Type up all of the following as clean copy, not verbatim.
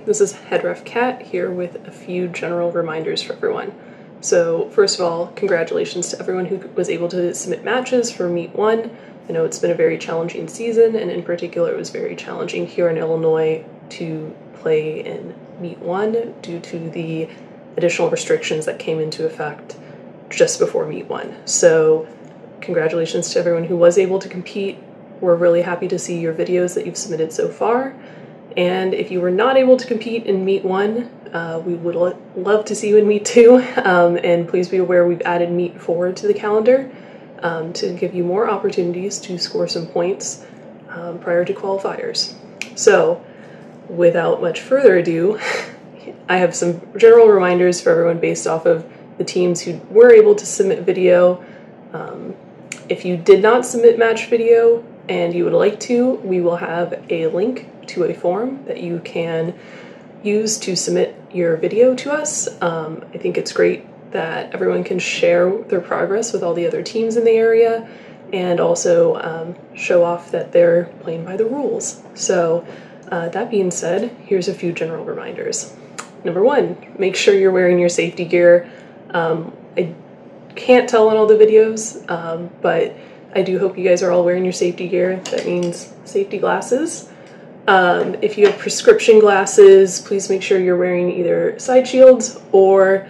this is Head Ref Kat here with a few general reminders for everyone. So first of all, congratulations to everyone who was able to submit matches for Meet 1. I know it's been a very challenging season, and in particular it was very challenging here in Illinois to play in Meet 1 due to the additional restrictions that came into effect just before Meet 1. So congratulations to everyone who was able to compete. We're really happy to see your videos that you've submitted so far. And if you were not able to compete in Meet 1, we would love to see you in Meet 2. And please be aware we've added Meet 4 to the calendar to give you more opportunities to score some points prior to qualifiers. So without much further ado, I have some general reminders for everyone based off of the teams who were able to submit video. If you did not submit match video and you would like to, we will have a link to a form that you can use to submit your video to us. I think it's great that everyone can share their progress with all the other teams in the area and also show off that they're playing by the rules. So that being said, here's a few general reminders. Number 1, make sure you're wearing your safety gear. I can't tell in all the videos, but I do hope you guys are all wearing your safety gear. That means safety glasses. If you have prescription glasses, please make sure you're wearing either side shields or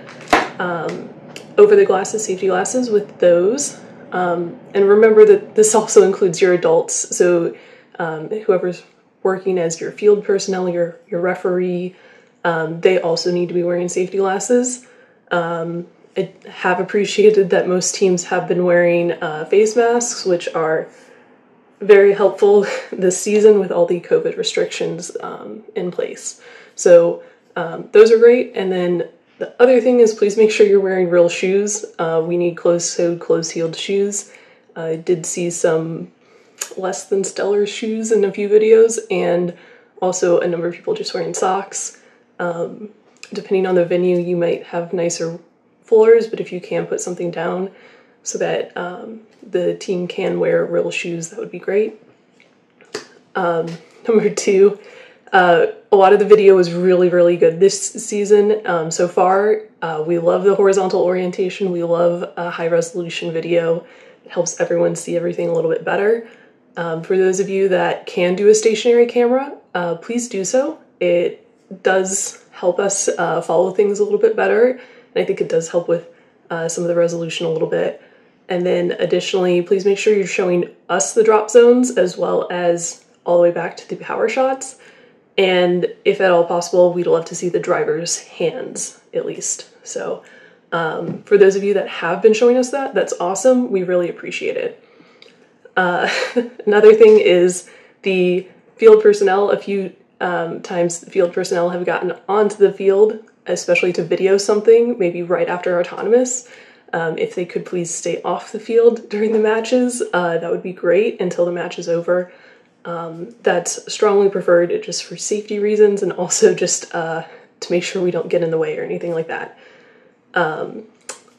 over the glasses, safety glasses with those. And remember that this also includes your adults, so whoever's working as your field personnel, your referee, they also need to be wearing safety glasses. I have appreciated that most teams have been wearing face masks, which are very helpful this season with all the COVID restrictions in place. So those are great. And then the other thing is please make sure you're wearing real shoes. We need closed-toed, closed-heeled shoes. I did see some less than stellar shoes in a few videos, and also a number of people just wearing socks. Depending on the venue, you might have nicer floors, but if you can put something down so that the team can wear real shoes, that would be great. Number 2, a lot of the video was really, really good this season so far. We love the horizontal orientation. We love a high resolution video. It helps everyone see everything a little bit better. For those of you that can do a stationary camera, please do so. It does help us follow things a little bit better, and I think it does help with some of the resolution a little bit. And then additionally, please make sure you're showing us the drop zones as well as all the way back to the power shots. And if at all possible, we'd love to see the driver's hands at least. So for those of you that have been showing us that, that's awesome. We really appreciate it. Another thing is the field personnel. A few times the field personnel have gotten onto the field, especially to video something, maybe right after autonomous. If they could please stay off the field during the matches, that would be great until the match is over. That's strongly preferred just for safety reasons and also just to make sure we don't get in the way or anything like that. And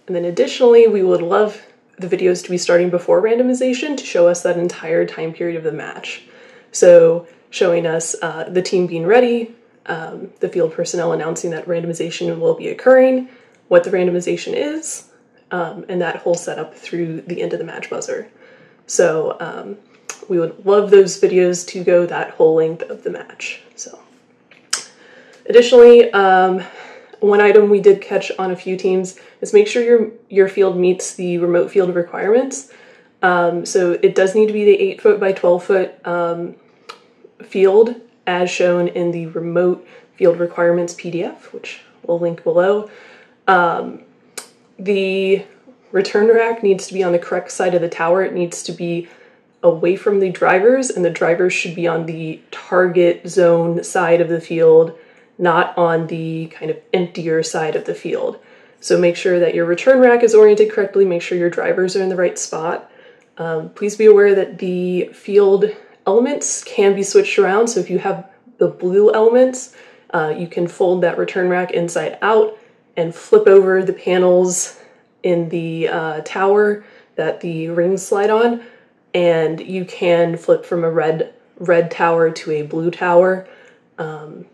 then additionally, we would love the videos to be starting before randomization to show us that entire time period of the match. So showing us the team being ready, the field personnel announcing that randomization will be occurring, what the randomization is, and that whole setup through the end of the match buzzer. So we would love those videos to go that whole length of the match. So additionally, one item we did catch on a few teams is make sure your field meets the remote field requirements. So it does need to be the 8-foot by 12-foot field as shown in the remote field requirements PDF, which we'll link below. The return rack needs to be on the correct side of the tower. It needs to be away from the drivers, and the drivers should be on the target zone side of the field, not on the kind of emptier side of the field. So make sure that your return rack is oriented correctly, make sure your drivers are in the right spot. Please be aware that the field elements can be switched around, so if you have the blue elements, you can fold that return rack inside out and flip over the panels in the tower that the rings slide on, and you can flip from a red tower to a blue tower.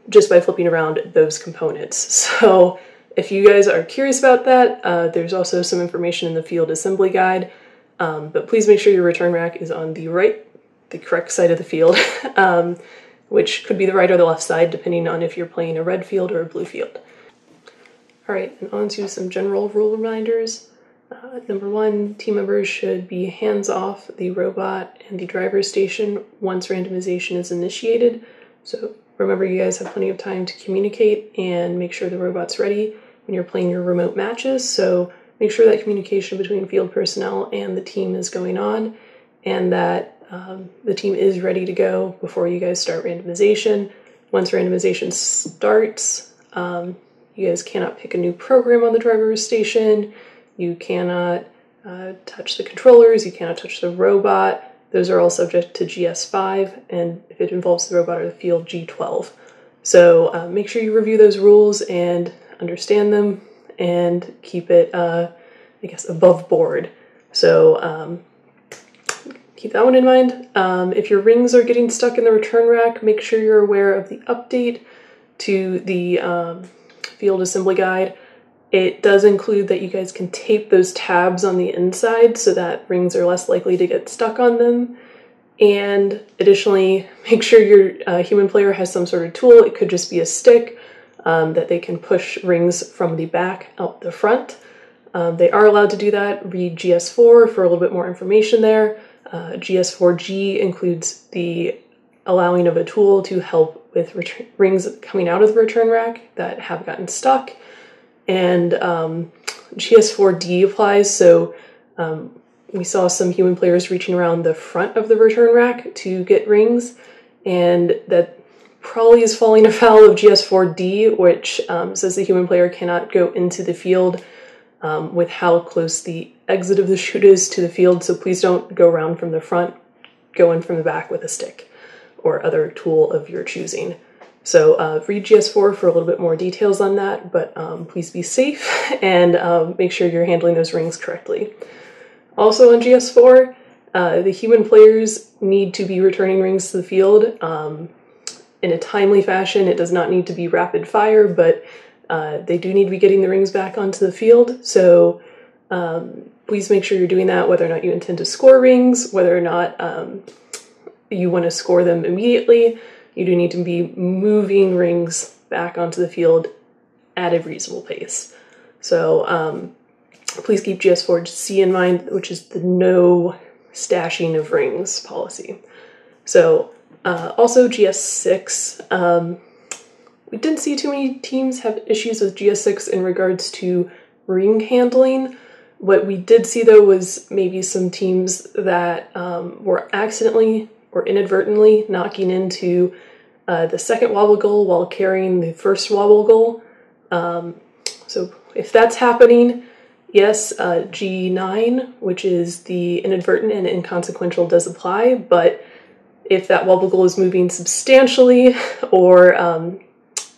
just by flipping around those components. So if you guys are curious about that, there's also some information in the field assembly guide, but please make sure your return rack is on the correct side of the field, which could be the right or the left side, depending on if you're playing a red field or a blue field. All right, and on to some general rule reminders. Number 1, team members should be hands off the robot and the driver's station once randomization is initiated. So remember, you guys have plenty of time to communicate and make sure the robot's ready when you're playing your remote matches. So make sure that communication between field personnel and the team is going on, and that the team is ready to go before you guys start randomization. Once randomization starts, you guys cannot pick a new program on the driver's station. You cannot touch the controllers. You cannot touch the robot. Those are all subject to GS5, and if it involves the robot or the field, G12. So make sure you review those rules and understand them, and keep it, I guess, above board. So keep that one in mind. If your rings are getting stuck in the return rack, make sure you're aware of the update to the field assembly guide. It does include that you guys can tape those tabs on the inside so that rings are less likely to get stuck on them. And additionally, make sure your human player has some sort of tool. It could just be a stick that they can push rings from the back out the front. They are allowed to do that. Read GS4 for a little bit more information there. GS4G includes the allowing of a tool to help with rings coming out of the return rack that have gotten stuck. And GS4D applies, so we saw some human players reaching around the front of the return rack to get rings, and that probably is falling afoul of GS4D, which says the human player cannot go into the field with how close the exit of the chute is to the field, so please don't go around from the front, go in from the back with a stick or other tool of your choosing. So read GS4 for a little bit more details on that, but please be safe and make sure you're handling those rings correctly. Also on GS4, the human players need to be returning rings to the field in a timely fashion. It does not need to be rapid fire, but they do need to be getting the rings back onto the field. So please make sure you're doing that, whether or not you intend to score rings, whether or not you want to score them immediately. You do need to be moving rings back onto the field at a reasonable pace. So please keep GS4C in mind, which is the no stashing of rings policy. So also GS6, we didn't see too many teams have issues with GS6 in regards to ring handling. What we did see though was maybe some teams that were accidentally or inadvertently knocking into the second wobble goal while carrying the first wobble goal. So if that's happening, yes, G9, which is the inadvertent and inconsequential, does apply, but if that wobble goal is moving substantially or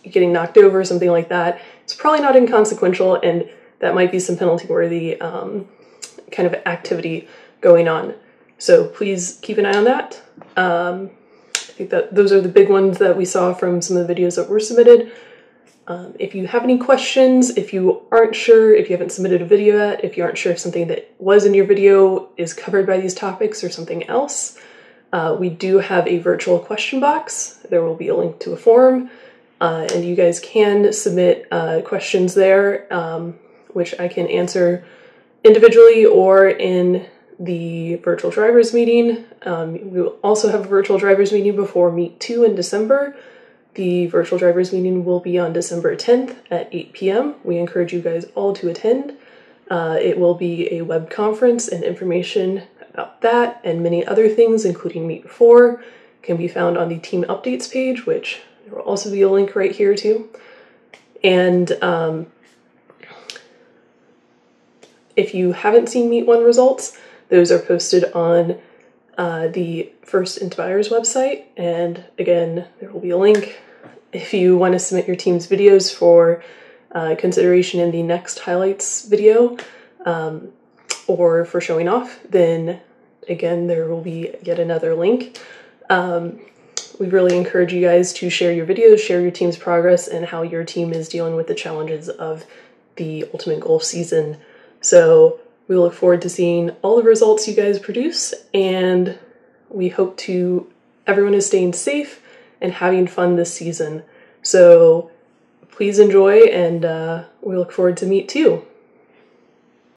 getting knocked over, something like that, it's probably not inconsequential, and that might be some penalty-worthy kind of activity going on. So please keep an eye on that. I think that those are the big ones that we saw from some of the videos that were submitted. If you have any questions, if you aren't sure, if you haven't submitted a video yet, if you aren't sure if something that was in your video is covered by these topics or something else, we do have a virtual question box. There will be a link to a forum, and you guys can submit questions there, which I can answer individually or in the virtual drivers meeting. We will also have a virtual drivers meeting before Meet 2 in December. The virtual drivers meeting will be on December 10th at 8 p.m. We encourage you guys all to attend. It will be a web conference, and information about that and many other things, including Meet 4, can be found on the team updates page, which there will also be a link right here too. And if you haven't seen Meet 1 results, those are posted on the First Into Buyers website, and again, there will be a link. If you want to submit your team's videos for consideration in the next highlights video or for showing off, then again, there will be yet another link. we really encourage you guys to share your videos, share your team's progress, and how your team is dealing with the challenges of the Ultimate Golf season. So we look forward to seeing all the results you guys produce, and we hope everyone is staying safe and having fun this season. So please enjoy, and we look forward to Meet 2.